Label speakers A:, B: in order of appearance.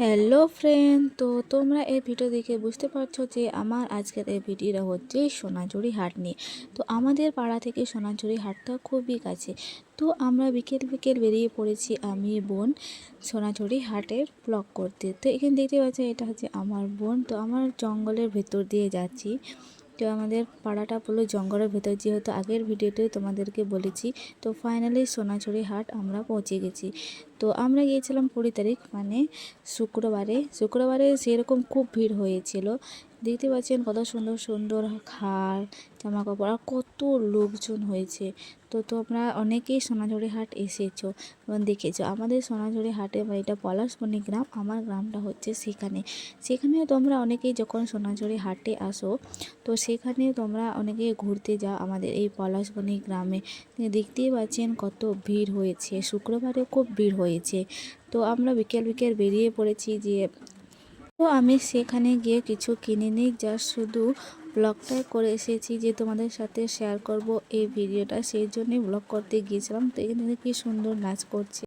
A: Hello friend, তো তোমরা এই ভিডিও দেখে বুঝতে পারছো যে আমার আজকের এই ভিডিওটা হচ্ছে সোনাঝুরি হাট নিয়ে। তো আমাদের পাড়া থেকে সোনাঝুরি হাটটা খুবই কাছে। তো আমরা বিকেল বিকেল বেরিয়ে পড়েছি আমি বোন সোনাঝুরি হাটের ব্লগ করতে। তো এখানে দেখতে পাচ্ছি এটা হচ্ছে আমার বোন। তো আমার জঙ্গলের ভেতর দিয়ে যাচ্ছি। তো আমাদের পাড়াটা পুরো জঙ্গলের ভেতর, যেহেতু আগের ভিডিওতে তোমাদেরকে বলেছি। তো ফাইনালি সোনাঝুরি হাট আমরা পৌঁছে গেছি। তো আমরা গিয়েছিলাম 20 তারিখ, মানে শুক্রবারে সেরকম খুব ভিড় হয়েছিল। দেখতে পাচ্ছেন কত সুন্দর সুন্দর খাট, জামা কাপড় আর কত লোকজন হয়েছে। তো তোমরা অনেকেই সোনাঝুরি হাট এসেছো এবং দেখেছো। আমাদের সোনাঝুরি হাটে এটা পলাশবনি গ্রাম, আমার গ্রামটা হচ্ছে সেখানেও তোমরা অনেকেই যখন সোনাঝুরি হাটে আসো, তো সেখানে তোমরা অনেকেই ঘুরতে যাও আমাদের এই পলাশবনি গ্রামে। দেখতেই পাচ্ছেন কত ভিড় হয়েছে, শুক্রবারেও খুব ভিড় হয়েছে। তো আমরা বিকেল বিকেল বেরিয়ে পড়েছি যে, তো আমি সেখানে গিয়ে কিছু কিনিনি, জাস্ট শুধু ব্লগটাই করে এসেছি যে তোমাদের সাথে শেয়ার করব এই ভিডিওটা, সেই জন্যই ব্লগ করতে গিয়েছিলাম। তো এখানে কি সুন্দর নাচ করছে।